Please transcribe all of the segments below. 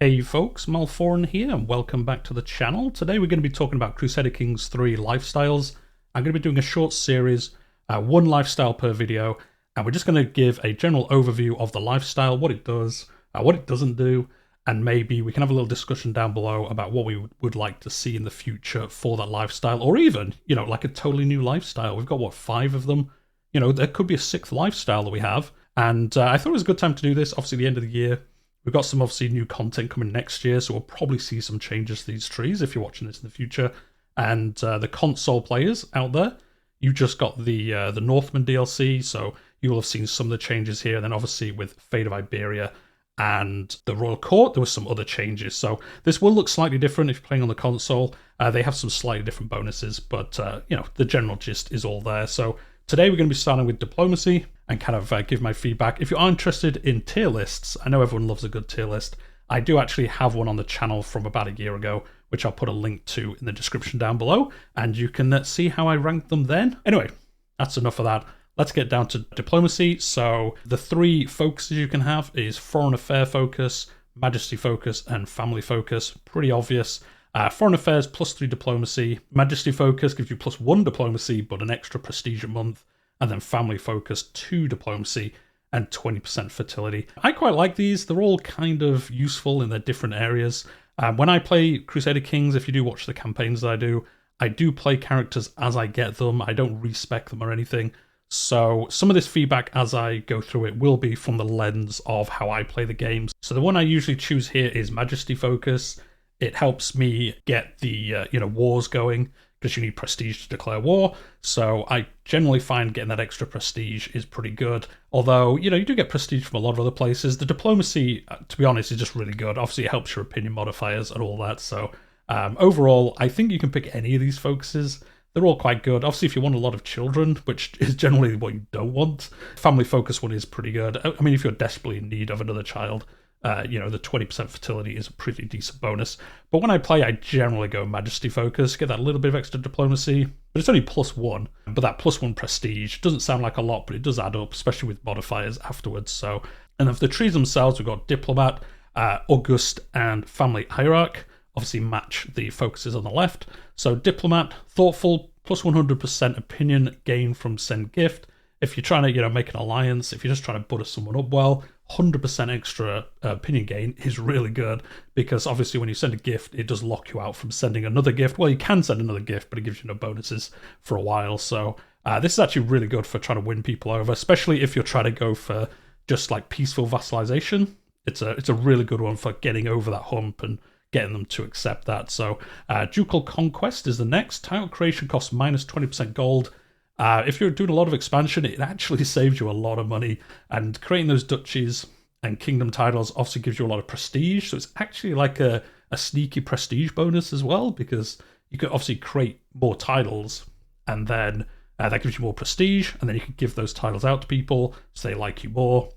Hey folks, Malforian here, and welcome back to the channel. Today we're going to be talking about Crusader Kings 3 Lifestyles. I'm going to be doing a short series, one lifestyle per video, and we're just going to give a general overview of the lifestyle, what it does, what it doesn't do, and maybe we can have a little discussion down below about what we would like to see in the future for that lifestyle, or even, like a totally new lifestyle. We've got, what, 5 of them? There could be a 6th lifestyle that we have, and I thought it was a good time to do this, obviously the end of the year. We've got some obviously new content coming next year, so we'll probably see some changes to these trees if you're watching this in the future. And the console players out there, you just got the Northman DLC, so you will have seen some of the changes here. And then obviously with Fate of Iberia and the Royal Court, there were some other changes. So this will look slightly different if you're playing on the console. They have some slightly different bonuses, but the general gist is all there. So today we're going to be starting with Diplomacy and kind of give my feedback. If you are interested in tier lists, I know everyone loves a good tier list. I do actually have one on the channel from about a year ago, which I'll put a link to in the description down below, and you can see how I ranked them then. Anyway, that's enough of that. Let's get down to Diplomacy. So the 3 focuses you can have is Foreign Affair Focus, Majesty Focus, and Family Focus. Pretty obvious. Foreign Affairs +3 Diplomacy. Majesty Focus gives you +1 Diplomacy, but an extra prestige a month. And then Family Focus 2 Diplomacy and 20% Fertility. I quite like these. They're all kind of useful in their different areas. When I play Crusader Kings, if you do watch the campaigns that I do play characters as I get them. I don't respec them or anything. So some of this feedback as I go through it will be from the lens of how I play the games. So the one I usually choose here is Majesty Focus. It helps me get the wars going, because you need prestige to declare war. So I generally find getting that extra prestige is pretty good. Although, you do get prestige from a lot of other places. The Diplomacy, to be honest, is just really good. Obviously, it helps your opinion modifiers and all that. So overall, I think you can pick any of these focuses. They're all quite good. Obviously, if you want a lot of children, which is generally what you don't want, Family Focus one is pretty good. I mean, if you're desperately in need of another child, the 20% fertility is a pretty decent bonus. But when I play, I generally go Majesty Focus, get that little bit of extra diplomacy, but it's only +1. But that +1 prestige doesn't sound like a lot, but it does add up, especially with modifiers afterwards. So, and of the trees themselves, we've got Diplomat, August, and Family Hierarch. Obviously match the focuses on the left. So Diplomat, Thoughtful, +100% opinion gain from send gift. If you're trying to, make an alliance, if you're just trying to butter someone up well, 100% extra opinion gain is really good, because obviously when you send a gift, it does lock you out from sending another gift. Well, you can send another gift, but it gives you no bonuses for a while. So this is actually really good for trying to win people over, especially if you're trying to go for just like peaceful vassalization. It's a really good one for getting over that hump and getting them to accept that. So Ducal Conquest is the next. Title creation costs -20% gold. If you're doing a lot of expansion, it actually saves you a lot of money, and creating those duchies and kingdom titles obviously gives you a lot of prestige. So it's actually like a sneaky prestige bonus as well, because you could obviously create more titles, and then that gives you more prestige, and then you can give those titles out to people so they like you more.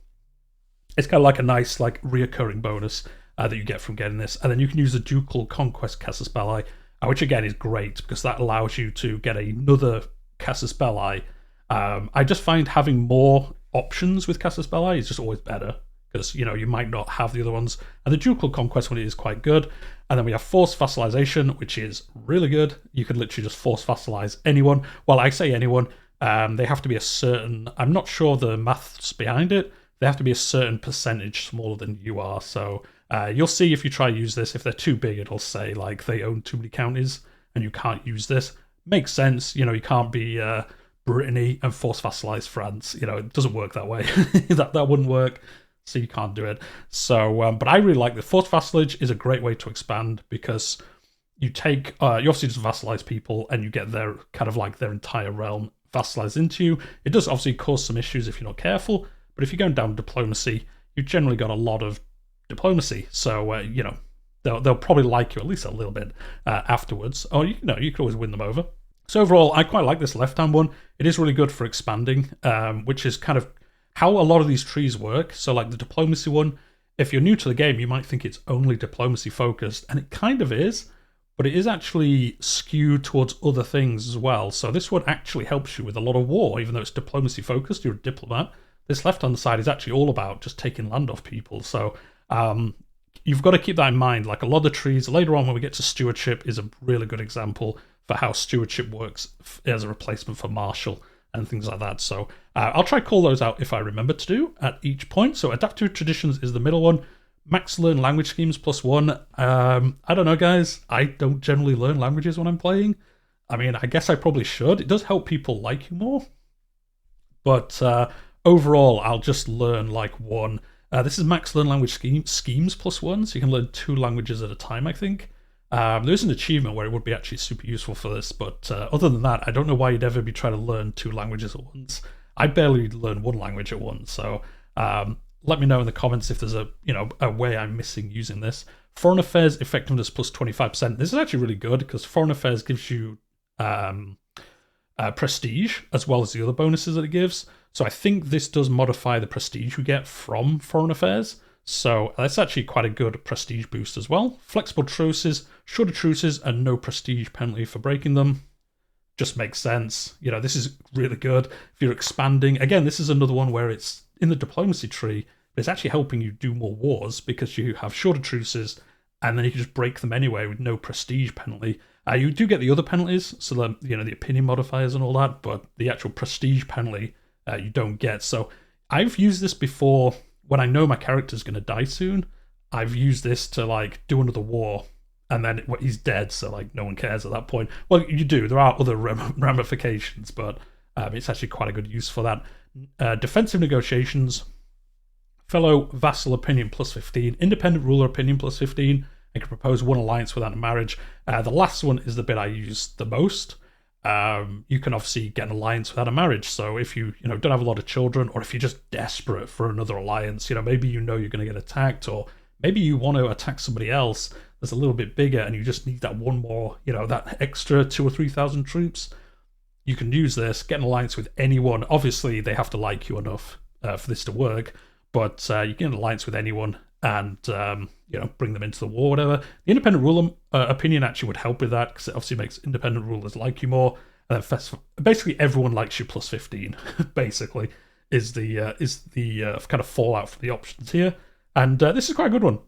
It's kind of like a nice reoccurring bonus that you get from getting this. And then you can use the Ducal Conquest Casus Belli, which again is great because that allows you to get another Casus Belli. I just find having more options with Casus Belli is just always better, because you might not have the other ones. And the Ducal Conquest one is quite good. And then we have Forced Vassalization, which is really good. You can literally just force vassalize anyone. Well, I say anyone. They have to be a certain, I'm not sure the maths behind it. They have to be a certain percentage smaller than you are. So you'll see if you try to use this, if they're too big, it'll say they own too many counties and you can't use this. Makes sense. You can't be Brittany and force vassalize France. It doesn't work that way. that wouldn't work. So you can't do it. So, but I really like the forced vassalage is a great way to expand, because you take, you obviously just vassalize people and you get their kind of their entire realm vassalized into you. It does obviously cause some issues if you're not careful, but if you're going down diplomacy, you've generally got a lot of diplomacy. So, they'll probably like you at least a little bit afterwards. Or, you can always win them over. So overall, I quite like this left-hand one. It is really good for expanding, which is kind of how a lot of these trees work. So like the diplomacy one, if you're new to the game, you might think it's only diplomacy focused, and it kind of is, but it is actually skewed towards other things as well. So this one actually helps you with a lot of war, even though it's diplomacy focused, you're a diplomat. This left-hand side is actually all about just taking land off people. So you've got to keep that in mind. Like a lot of the trees later on when we get to stewardship is a really good example for how stewardship works as a replacement for martial and things like that. So I'll try call those out if I remember to do at each point. So adaptive traditions is the middle one. Max learn language schemes +1. I don't know, guys. I don't generally learn languages when I'm playing. I mean, I guess I probably should. It does help people like you more. But overall, I'll just learn like one. This is max learn language schemes +1, so you can learn 2 languages at a time, I think. There is an achievement where it would be actually super useful for this, but other than that, I don't know why you'd ever be trying to learn 2 languages at once. I barely learn 1 language at once, so let me know in the comments if there's a way I'm missing using this. Foreign affairs effectiveness +25%. This is actually really good because foreign affairs gives you prestige as well as the other bonuses that it gives. So I think this does modify the prestige you get from foreign affairs. So that's actually quite a good prestige boost as well. Flexible truces, shorter truces, and no prestige penalty for breaking them. Just makes sense. This is really good. If you're expanding, again, this is another one where it's in the diplomacy tree, but it's actually helping you do more wars because you have shorter truces, and then you can just break them anyway with no prestige penalty. You do get the other penalties, so the opinion modifiers and all that, but the actual prestige penalty you don't get. So I've used this before. When I know my character's going to die soon, I've used this to do another war, and then he's dead, so no one cares at that point. Well, you do. There are other ramifications, but it's actually quite a good use for that. Defensive negotiations, fellow vassal opinion +15, independent ruler opinion +15. I can propose 1 alliance without a marriage. The last one is the bit I use the most. You can obviously get an alliance without a marriage. So if you don't have a lot of children, or if you're just desperate for another alliance, maybe you're going to get attacked, or maybe you want to attack somebody else that's a little bit bigger, and you just need that one more, that extra 2,000 or 3,000 troops. You can use this, get an alliance with anyone. Obviously, they have to like you enough for this to work, but you get an alliance with anyone and bring them into the war, whatever. The independent ruler opinion actually would help with that because it obviously makes independent rulers like you more. And then basically everyone likes you +15. Basically, is the kind of fallout from the options here. And this is quite a good one.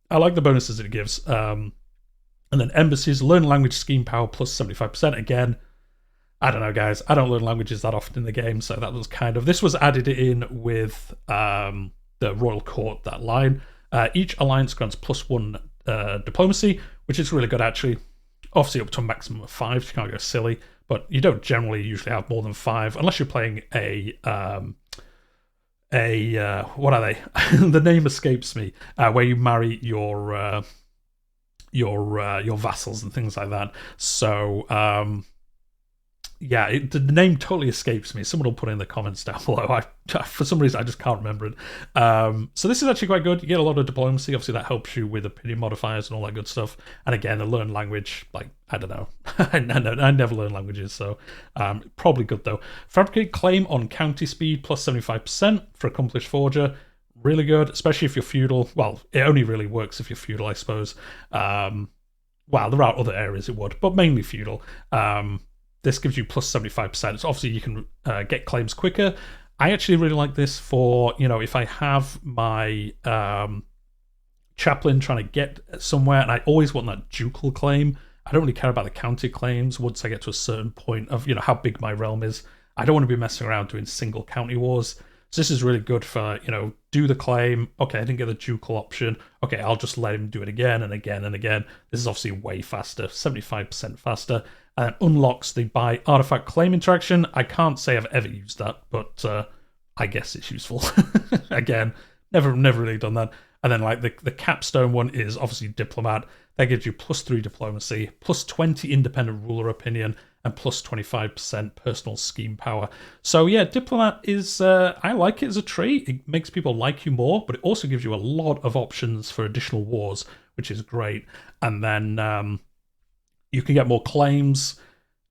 I like the bonuses that it gives. And then embassies, learn language scheme power +75%. Again, I don't know, guys. I don't learn languages that often in the game, so that was this was added in with the royal court, that line. Each alliance grants +1 diplomacy, which is really good actually. Obviously up to a maximum of 5, so you can't go silly, but you don't generally usually have more than 5 unless you're playing a what are they? The name escapes me. Where you marry your vassals and things like that. So yeah, the name totally escapes me. Someone will put it in the comments down below. For some reason, I just can't remember it. So this is actually quite good. You get a lot of diplomacy. Obviously, that helps you with opinion modifiers and all that good stuff. And again, the learn language, I don't know. I never learn languages, so probably good, though. Fabricate claim on county speed +75% for accomplished forger. Really good, especially if you're feudal. Well, it only really works if you're feudal, I suppose. Well, there are other areas it would, but mainly feudal. This gives you +75%. So obviously you can get claims quicker. I actually really like this for, if I have my chaplain trying to get somewhere, and I always want that ducal claim. I don't really care about the county claims once I get to a certain point of, how big my realm is. I don't want to be messing around doing single county wars. So this is really good for, do the claim. Okay, I didn't get the ducal option. Okay, I'll just let him do it again and again and again. This is obviously way faster, 75% faster. And unlocks the buy artifact claim interaction. I can't say I've ever used that, but I guess it's useful. Again, never really done that. And then the capstone one is obviously Diplomat. That gives you +3 diplomacy, +20 independent ruler opinion, and +25% personal scheme power. So yeah, Diplomat is, I like it as a trait. It makes people like you more, but it also gives you a lot of options for additional wars, which is great. And then you can get more claims,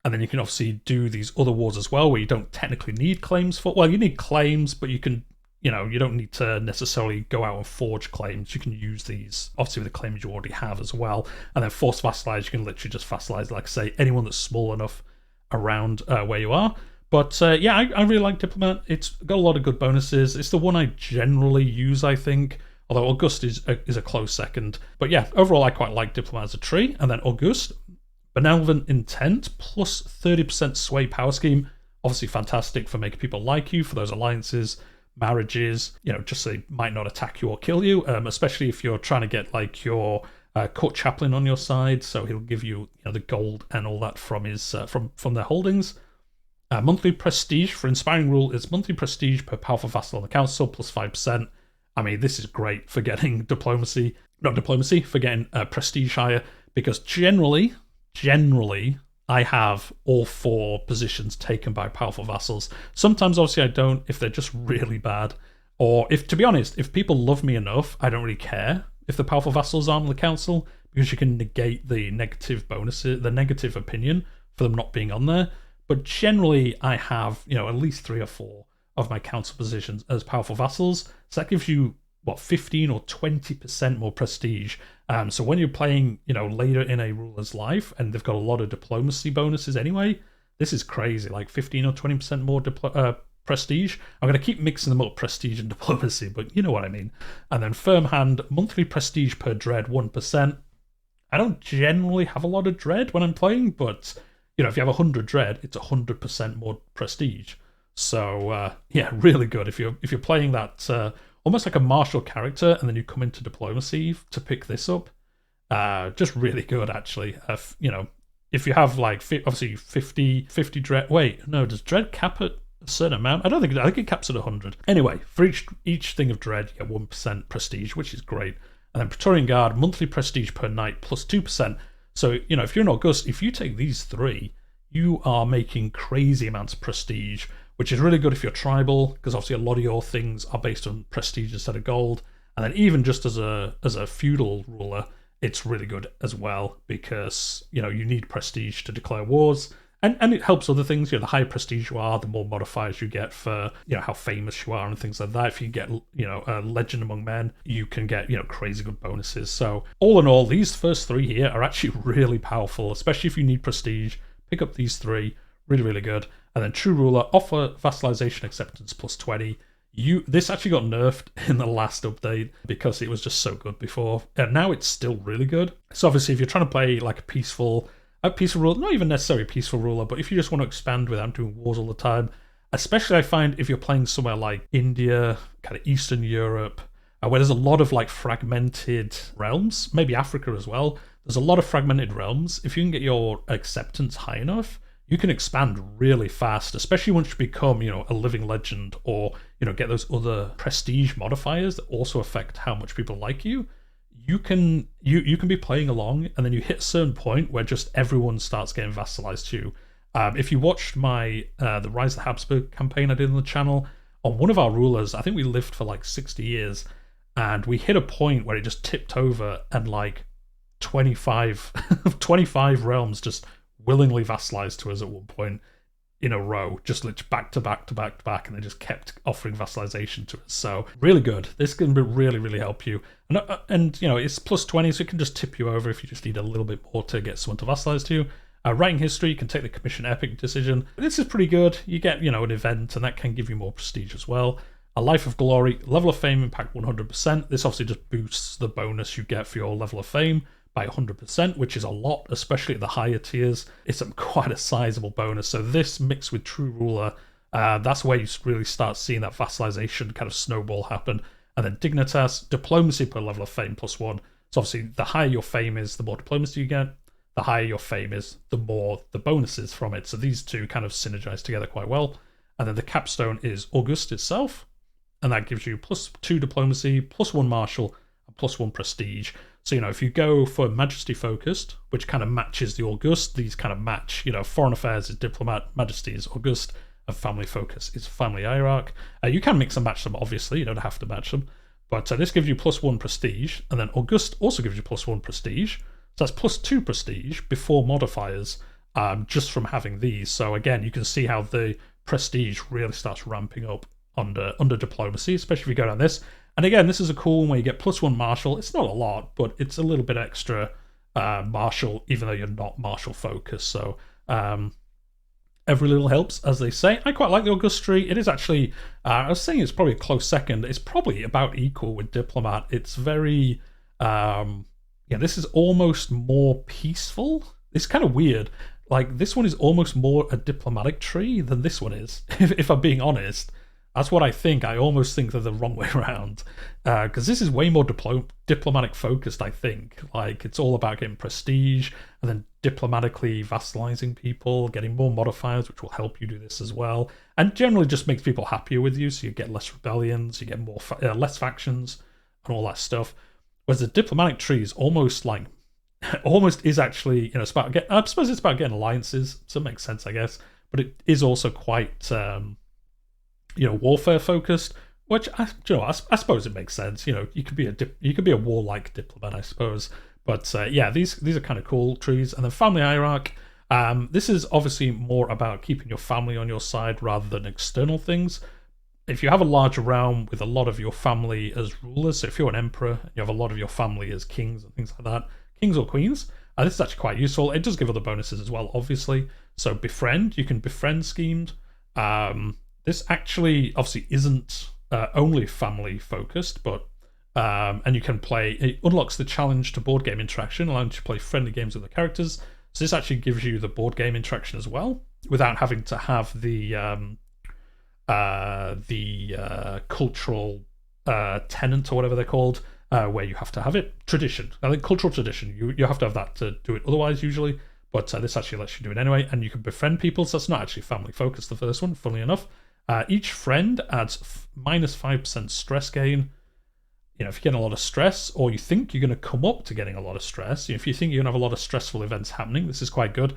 and then you can obviously do these other wars as well, where you don't technically need claims for. Well, you need claims, but you can, you don't need to necessarily go out and forge claims. You can use these, obviously, with the claims you already have as well. And then force vassalize, you can literally just vassalize, like I say, anyone that's small enough around where you are. But yeah, I really like Diplomat. It's got a lot of good bonuses. It's the one I generally use, I think. although August is a close second. But yeah, overall I quite like Diplomat as a tree. And then August, Benevolent Intent, plus 30% sway power scheme. Obviously fantastic for making people like you, for those alliances, marriages, just so they might not attack you or kill you, especially if you're trying to get like your court chaplain on your side, so he'll give you, the gold and all that from his from their holdings. Monthly prestige for inspiring rule is monthly prestige per powerful vassal on the council, plus 5%. I mean, this is great for getting for getting prestige higher, because generally, I have all 4 positions taken by powerful vassals. Sometimes, obviously, I don't if they're just really bad, or if, to be honest, if people love me enough, I don't really care if the powerful vassals are on the council, because you can negate the negative bonuses, the negative opinion for them not being on there. But generally, I have, at least 3 or 4 of my council positions as powerful vassals. So that gives you, 15 or 20% more prestige. So when you're playing, later in a ruler's life, and they've got a lot of diplomacy bonuses anyway, this is crazy, like 15 or 20% more prestige. I'm going to keep mixing them up, prestige and diplomacy, but you know what I mean. And then firm hand, monthly prestige per dread, 1%. I don't generally have a lot of dread when I'm playing, but if you have 100 dread, it's 100% more prestige. So yeah, really good if you're playing that almost like a martial character, and then you come into diplomacy to pick this up. Just really good, actually. If you have like obviously 50 dread. Wait, no, does dread cap at a certain amount? I think it caps at 100. Anyway, for each thing of dread, you get 1% prestige, which is great. And then Praetorian Guard, monthly prestige per night, plus 2%. So, if you're in August, if you take these 3, you are making crazy amounts of prestige, which is really good if you're tribal, because obviously a lot of your things are based on prestige instead of gold. And then even just as a feudal ruler, it's really good as well, because, you need prestige to declare wars. And it helps other things. The higher prestige you are, the more modifiers you get for, how famous you are and things like that. If you get, a legend among men, you can get, crazy good bonuses. So all in all, these first 3 here are actually really powerful, especially if you need prestige. Pick up these 3, really, really good. And then True Ruler, offer vassalization acceptance plus 20. This actually got nerfed in the last update because it was just so good before. And now it's still really good. So obviously if you're trying to play like a peaceful ruler, not even necessarily a peaceful ruler, but if you just want to expand without doing wars all the time, especially I find if you're playing somewhere like India, kind of Eastern Europe, where there's a lot of like fragmented realms, maybe Africa as well, there's a lot of fragmented realms. If you can get your acceptance high enough, you can expand really fast, especially once you become, a living legend, or, get those other prestige modifiers that also affect how much people like you. You can be playing along, and then you hit a certain point where just everyone starts getting vassalized to you. If you watched my the Rise of the Habsburg campaign I did on the channel, on one of our rulers, I think we lived for like 60 years, and we hit a point where it just tipped over, and like 25 realms just willingly vassalized to us at one point in a row, just literally back to back, and they just kept offering vassalization to us. So really good. This can really, really help you. And it's plus 20, so it can just tip you over if you just need a little bit more to get someone to vassalize to you. Writing history, you can take the commission epic decision. This is pretty good. You get, an event, and that can give you more prestige as well. A life of glory, level of fame impact 100%. This obviously just boosts the bonus you get for your level of fame by 100%, which is a lot, especially at the higher tiers. It's quite a sizable bonus. So this mixed with True Ruler, that's where you really start seeing that vassalization kind of snowball happen. And then Dignitas, diplomacy per level of fame plus 1. So obviously the higher your fame is, the more diplomacy you get. The higher your fame is, the more the bonuses from it. So these two kind of synergize together quite well. And then the capstone is August itself, and that gives you plus 2 diplomacy, plus 1 martial, and plus 1 prestige. So, if you go for Majesty focused, which kind of matches the August, these kind of match, Foreign Affairs is Diplomat, Majesty is August, and Family focus is Family Hierarch. You can mix and match them, obviously, you don't have to match them. But this gives you plus 1 prestige, and then August also gives you plus 1 prestige. So that's plus 2 prestige before modifiers, just from having these. So again, you can see how the prestige really starts ramping up under diplomacy, especially if you go down this. And again, this is a cool one where you get plus 1 martial. It's not a lot, but it's a little bit extra martial, even though you're not martial focused. So Every little helps, as they say. I quite like the August tree. It is actually, I was saying it's probably a close second. It's probably about equal with Diplomat. It's very, yeah, this is almost more peaceful. It's kind of weird. Like, this one is almost more a diplomatic tree than this one is, if I'm being honest. That's what I think. I almost think they're the wrong way around. Because this is way more diplomatic focused, I think. Like, it's all about getting prestige and then diplomatically vassalizing people, getting more modifiers, which will help you do this as well. And generally just makes people happier with you, so you get less rebellions, you get more less factions, and all that stuff. Whereas the diplomatic tree is almost like, almost is actually, it's about I suppose it's about getting alliances, so it makes sense, I guess. But it is also quite, warfare focused, which I suppose it makes sense. You could be a warlike diplomat, I suppose. But yeah, these are kind of cool trees. And then family hierarch. This is obviously more about keeping your family on your side rather than external things. If you have a large realm with a lot of your family as rulers, so if you're an emperor, you have a lot of your family as kings and things like that, kings or queens, this is actually quite useful. It does give other bonuses as well, obviously. So befriend, you can befriend schemed. This actually obviously isn't only family focused, but and you can play. It unlocks the challenge to board game interaction, allowing you to play friendly games with the characters. So this actually gives you the board game interaction as well, without having to have the cultural tenant or whatever they're called, where you have to have it. Tradition, I think cultural tradition. You have to have that to do it otherwise usually. But this actually lets you do it anyway, and you can befriend people. So it's not actually family focused. The first one, funnily enough. Each friend adds minus 5% stress gain. If you're getting a lot of stress, or you think you're going to come up to getting a lot of stress, if you think you're going to have a lot of stressful events happening, this is quite good.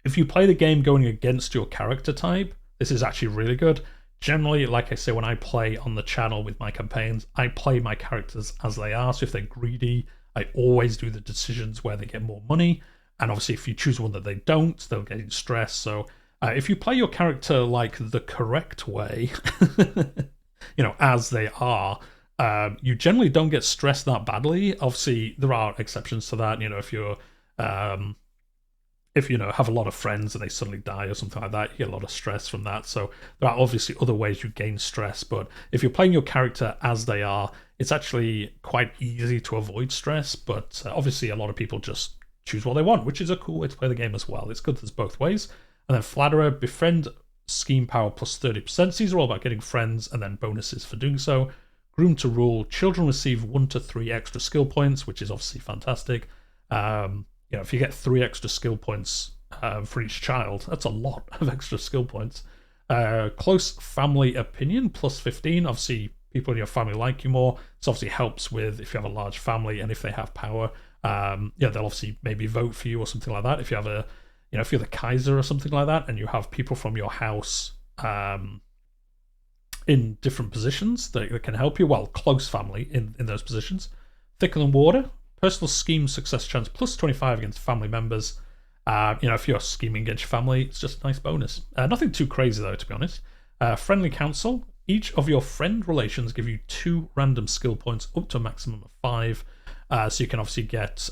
If you play the game going against your character type, this is actually really good. Generally, like I say, when I play on the channel with my campaigns, I play my characters as they are. So if they're greedy, I always do the decisions where they get more money. And obviously, if you choose one that they don't, they'll get in stress. So if you play your character like the correct way, as they are, you generally don't get stressed that badly. Obviously, there are exceptions to that. If you're if have a lot of friends and they suddenly die or something like that, you get a lot of stress from that. So there are obviously other ways you gain stress. But if you're playing your character as they are, it's actually quite easy to avoid stress. But obviously, a lot of people just choose what they want, which is a cool way to play the game as well. It's good there's both ways. And then Flatterer, befriend, scheme power plus 30%. These are all about getting friends and then bonuses for doing so. Groom to rule, children receive 1 to 3 extra skill points, which is obviously fantastic. If you get 3 extra skill points for each child, that's a lot of extra skill points. Close family opinion plus 15. Obviously, people in your family like you more. This obviously helps with if you have a large family and if they have power. They'll obviously maybe vote for you or something like that. If you have if you're the Kaiser or something like that, and you have people from your house in different positions that can help you, well, close family in those positions. Thicker than water, personal scheme success chance plus 25 against family members. If you're scheming against your family, it's just a nice bonus. Nothing too crazy though, to be honest. Friendly counsel, each of your friend relations give you 2 random skill points up to a maximum of 5. So you can obviously get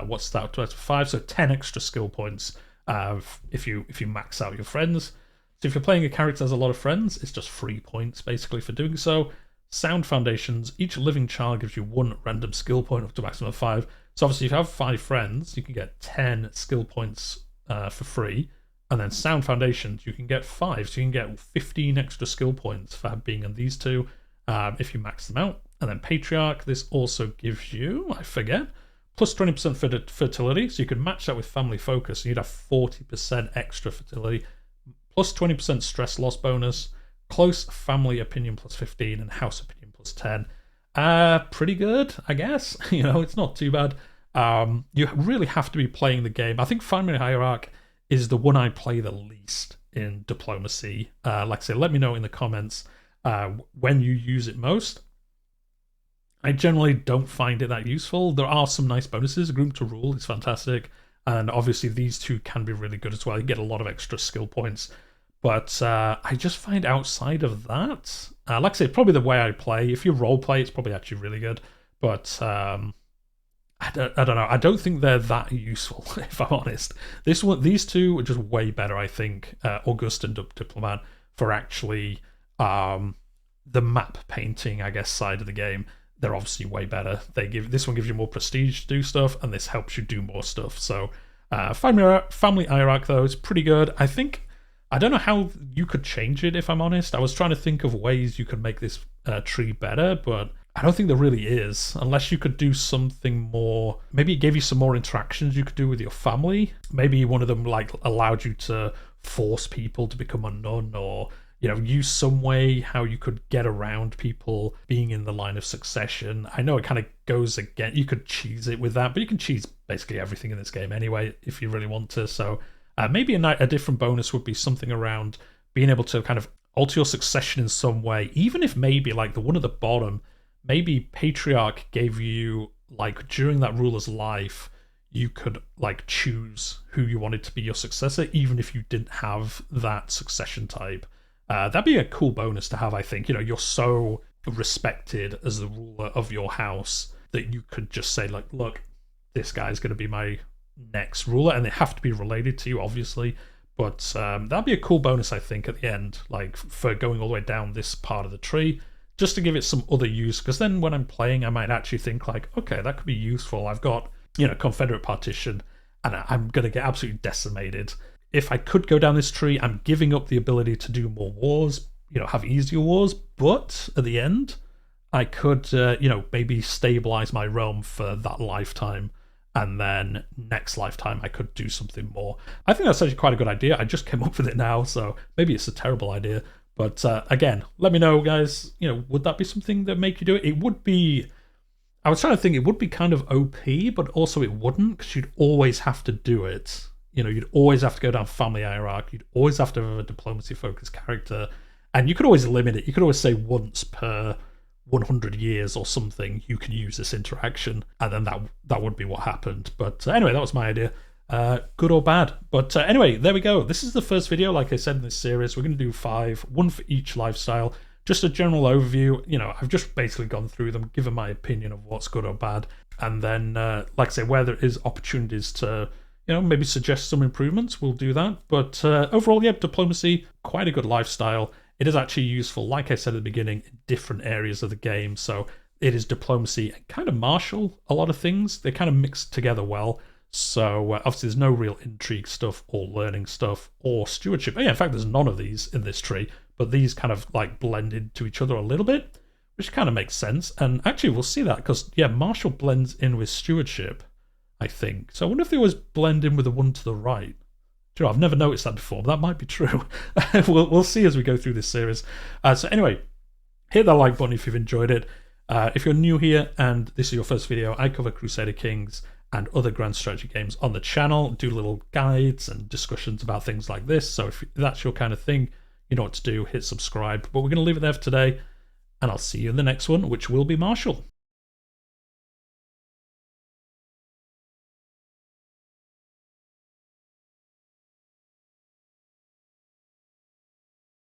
what's that? 5, so 10 extra skill points if you max out your friends. So if you're playing a character that has a lot of friends, it's just 3 points basically for doing so. Sound foundations, each living child gives you 1 random skill point up to a maximum of 5. So obviously if you have 5 friends, you can get 10 skill points for free. And then sound foundations, you can get 5. So you can get 15 extra skill points for being on these 2 if you max them out. And then patriarch, this also gives you, I forget, plus 20% fertility. So you can match that with family focus, and you'd have 40% extra fertility, plus 20% stress loss bonus, close family opinion plus 15, and house opinion plus 10. Pretty good, I guess. It's not too bad. You really have to be playing the game. I think family hierarch is the one I play the least in diplomacy. Like I say, let me know in the comments when you use it most. I generally don't find it that useful. There are some nice bonuses. Groom to rule is fantastic. And obviously these 2 can be really good as well. You get a lot of extra skill points. But I just find outside of that, like I say, probably the way I play. If you role play, it's probably actually really good. But I don't know. I don't think they're that useful, if I'm honest. These two are just way better, I think. August and Diplomat for actually the map painting, I guess, side of the game. They're obviously way better. This one gives you more prestige to do stuff, and this helps you do more stuff. So, family hierarch though is pretty good. I don't know how you could change it, if I'm honest. I was trying to think of ways you could make this tree better, but I don't think there really is, unless you could do something more. Maybe it gave you some more interactions you could do with your family. Maybe one of them like allowed you to force people to become a nun, or use some way how you could get around people being in the line of succession. I know it kind of goes again. You could cheese it with that, but you can cheese basically everything in this game anyway if you really want to. So maybe a different bonus would be something around being able to kind of alter your succession in some way, even if maybe like the one at the bottom. Maybe Patriarch gave you, like, during that ruler's life, you could, like, choose who you wanted to be your successor, even if you didn't have that succession type. That'd be a cool bonus to have, I think. You're so respected as the ruler of your house that you could just say, like, look, this guy's going to be my next ruler, and they have to be related to you, obviously. But that'd be a cool bonus, I think, at the end, like, for going all the way down this part of the tree. Just to give it some other use, because then when I'm playing, I might actually think like, okay, that could be useful. I've got, Confederate partition, and I'm going to get absolutely decimated. If I could go down this tree, I'm giving up the ability to do more wars, have easier wars, but at the end, I could, maybe stabilize my realm for that lifetime, and then next lifetime I could do something more. I think that's actually quite a good idea. I just came up with it now, so maybe it's a terrible idea. But again, let me know, guys, would that be something that make you do it? It would be, I was trying to think, it would be kind of OP, but also it wouldn't, because you'd always have to do it. You'd always have to go down family hierarch, you'd always have to have a diplomacy-focused character, and you could always limit it. You could always say once per 100 years or something, you can use this interaction, and then that would be what happened. But anyway, that was my idea. Good or bad. But anyway, there we go. This is the first video, like I said, in this series. We're going to do 5, one for each lifestyle. Just a general overview. I've just basically gone through them, given my opinion of what's good or bad. And then, like I say, where there is opportunities to, maybe suggest some improvements, we'll do that. But overall, yeah, diplomacy, quite a good lifestyle. It is actually useful, like I said at the beginning, in different areas of the game. So it is diplomacy and kind of martial, a lot of things. They kind of mix together well. So obviously there's no real intrigue stuff or learning stuff or stewardship. Yeah, in fact, there's none of these in this tree, but these kind of like blend into each other a little bit, which kind of makes sense. And actually we'll see that because, yeah, martial blends in with stewardship, I think. So I wonder if they always blend in with the one to the right. Do you know, I've never noticed that before, but that might be true. We'll see as we go through this series. So anyway, hit that like button if you've enjoyed it. If you're new here and this is your first video, I cover Crusader Kings and other grand strategy games on the channel, do little guides and discussions about things like this. So if that's your kind of thing, you know what to do, hit subscribe. But we're going to leave it there for today, and I'll see you in the next one, which will be Martial.